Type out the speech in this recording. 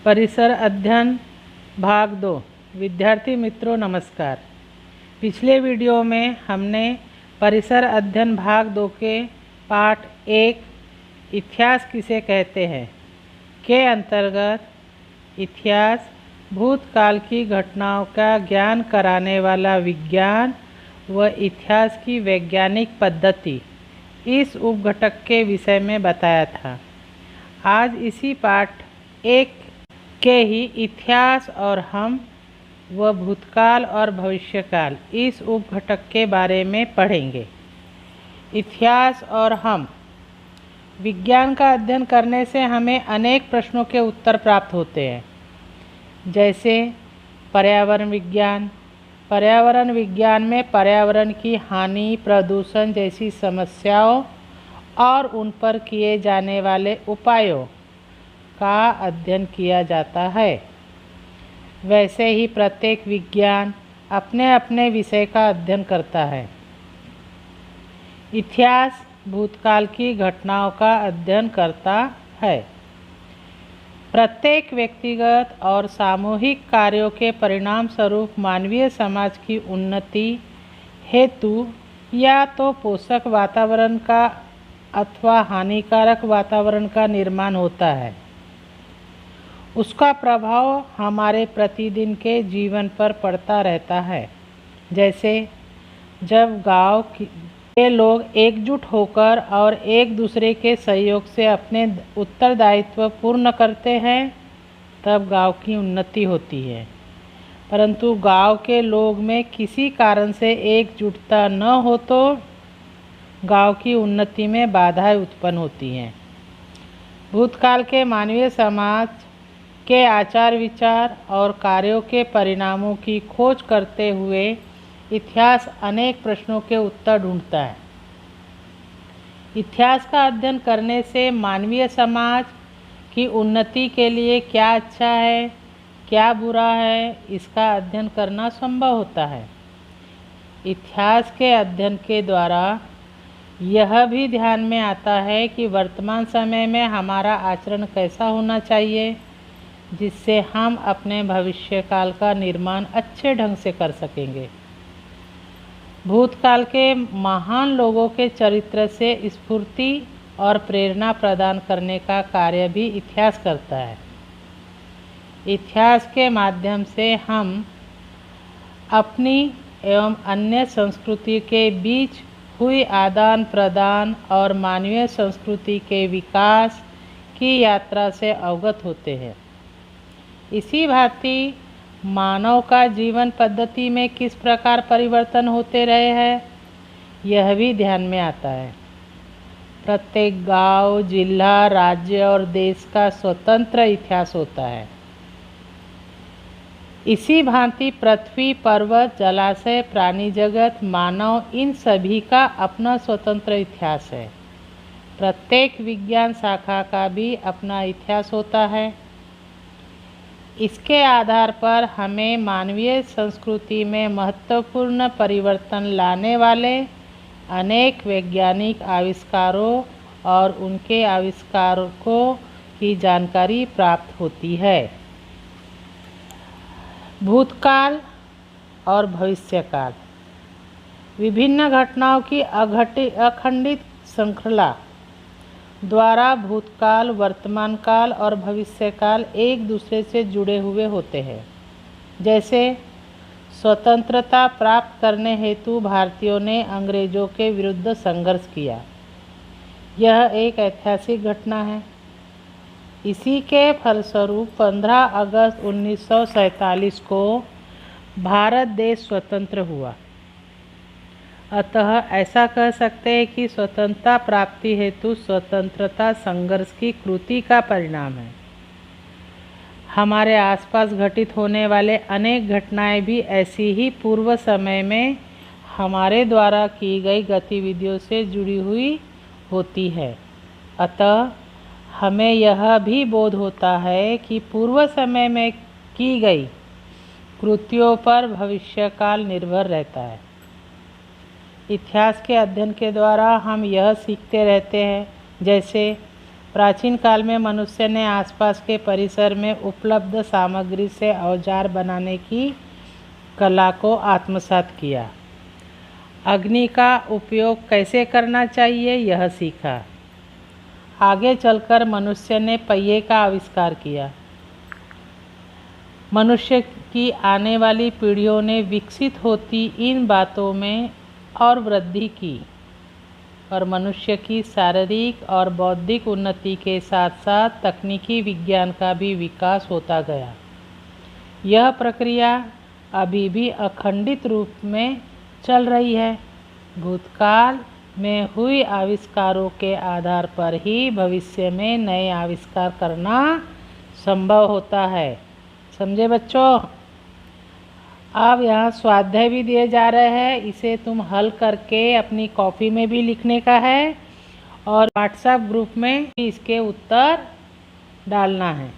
परिसर अध्ययन भाग 2। विद्यार्थी मित्रों नमस्कार। पिछले वीडियो में हमने परिसर अध्ययन भाग 2 के पाठ 1 इतिहास किसे कहते हैं के अंतर्गत इतिहास भूतकाल की घटनाओं का ज्ञान कराने वाला विज्ञान व इतिहास की वैज्ञानिक पद्धति इस उपघटक के विषय में बताया था। आज इसी पाठ 1 के ही इतिहास और हम व भूतकाल और भविष्यकाल इस उपघटक के बारे में पढ़ेंगे। इतिहास और हम विज्ञान का अध्ययन करने से हमें अनेक प्रश्नों के उत्तर प्राप्त होते हैं, जैसे पर्यावरण विज्ञान। पर्यावरण विज्ञान में पर्यावरण की हानि, प्रदूषण जैसी समस्याओं और उन पर किए जाने वाले उपायों का अध्ययन किया जाता है। वैसे ही प्रत्येक विज्ञान अपने अपने विषय का अध्ययन करता है। इतिहास भूतकाल की घटनाओं का अध्ययन करता है। प्रत्येक व्यक्तिगत और सामूहिक कार्यों के परिणाम स्वरूप मानवीय समाज की उन्नति हेतु या तो पोषक वातावरण का अथवा हानिकारक वातावरण का निर्माण होता है। उसका प्रभाव हमारे प्रतिदिन के जीवन पर पड़ता रहता है। जैसे जब गांव के लोग एकजुट होकर और एक दूसरे के सहयोग से अपने उत्तरदायित्व पूर्ण करते हैं, तब गांव की उन्नति होती है। परंतु गांव के लोग में किसी कारण से एकजुटता न हो तो गांव की उन्नति में बाधाएं उत्पन्न होती हैं। भूतकाल के मानवीय समाज के आचार विचार और कार्यों के परिणामों की खोज करते हुए इतिहास अनेक प्रश्नों के उत्तर ढूंढता है। इतिहास का अध्ययन करने से मानवीय समाज की उन्नति के लिए क्या अच्छा है, क्या बुरा है, इसका अध्ययन करना संभव होता है। इतिहास के अध्ययन के द्वारा यह भी ध्यान में आता है कि वर्तमान समय में हमारा आचरण कैसा होना चाहिए, जिससे हम अपने भविष्यकाल का निर्माण अच्छे ढंग से कर सकेंगे। भूतकाल के महान लोगों के चरित्र से स्फूर्ति और प्रेरणा प्रदान करने का कार्य भी इतिहास करता है। इतिहास के माध्यम से हम अपनी एवं अन्य संस्कृति के बीच हुई आदान प्रदान और मानवीय संस्कृति के विकास की यात्रा से अवगत होते हैं। इसी भांति मानव का जीवन पद्धति में किस प्रकार परिवर्तन होते रहे हैं, यह भी ध्यान में आता है। प्रत्येक गांव, जिला, राज्य और देश का स्वतंत्र इतिहास होता है। इसी भांति पृथ्वी, पर्वत, जलाशय, प्राणी जगत, मानव, इन सभी का अपना स्वतंत्र इतिहास है। प्रत्येक विज्ञान शाखा का भी अपना इतिहास होता है। इसके आधार पर हमें मानवीय संस्कृति में महत्वपूर्ण परिवर्तन लाने वाले अनेक वैज्ञानिक आविष्कारों और उनके आविष्कारकों की जानकारी प्राप्त होती है। भूतकाल और भविष्यकाल विभिन्न घटनाओं की अखंडित श्रृंखला द्वारा भूतकाल, वर्तमान काल और भविष्यकाल एक दूसरे से जुड़े हुए होते हैं। जैसे स्वतंत्रता प्राप्त करने हेतु भारतीयों ने अंग्रेजों के विरुद्ध संघर्ष किया। यह एक ऐतिहासिक घटना है। इसी के फलस्वरूप 15 अगस्त 1947 को भारत देश स्वतंत्र हुआ। अतः ऐसा कह सकते हैं कि स्वतंत्रता प्राप्ति हेतु स्वतंत्रता संघर्ष की कृति का परिणाम है। हमारे आसपास घटित होने वाले अनेक घटनाएं भी ऐसी ही पूर्व समय में हमारे द्वारा की गई गतिविधियों से जुड़ी हुई होती है। अतः हमें यह भी बोध होता है कि पूर्व समय में की गई कृतियों पर भविष्यकाल निर्भर रहता है। इतिहास के अध्ययन के द्वारा हम यह सीखते रहते हैं, जैसे प्राचीन काल में मनुष्य ने आसपास के परिसर में उपलब्ध सामग्री से औजार बनाने की कला को आत्मसात किया। अग्नि का उपयोग कैसे करना चाहिए यह सीखा। आगे चलकर मनुष्य ने पहिए का आविष्कार किया। मनुष्य की आने वाली पीढ़ियों ने विकसित होती इन बातों में और वृद्धि की और मनुष्य की शारीरिक और बौद्धिक उन्नति के साथ साथ तकनीकी विज्ञान का भी विकास होता गया। यह प्रक्रिया अभी भी अखंडित रूप में चल रही है। भूतकाल में हुए आविष्कारों के आधार पर ही भविष्य में नए आविष्कार करना संभव होता है। समझे बच्चों? अब यहाँ स्वाध्याय भी दिए जा रहे हैं, इसे तुम हल करके अपनी कॉपी में भी लिखने का है और व्हाट्सएप ग्रुप में भी इसके उत्तर डालना है।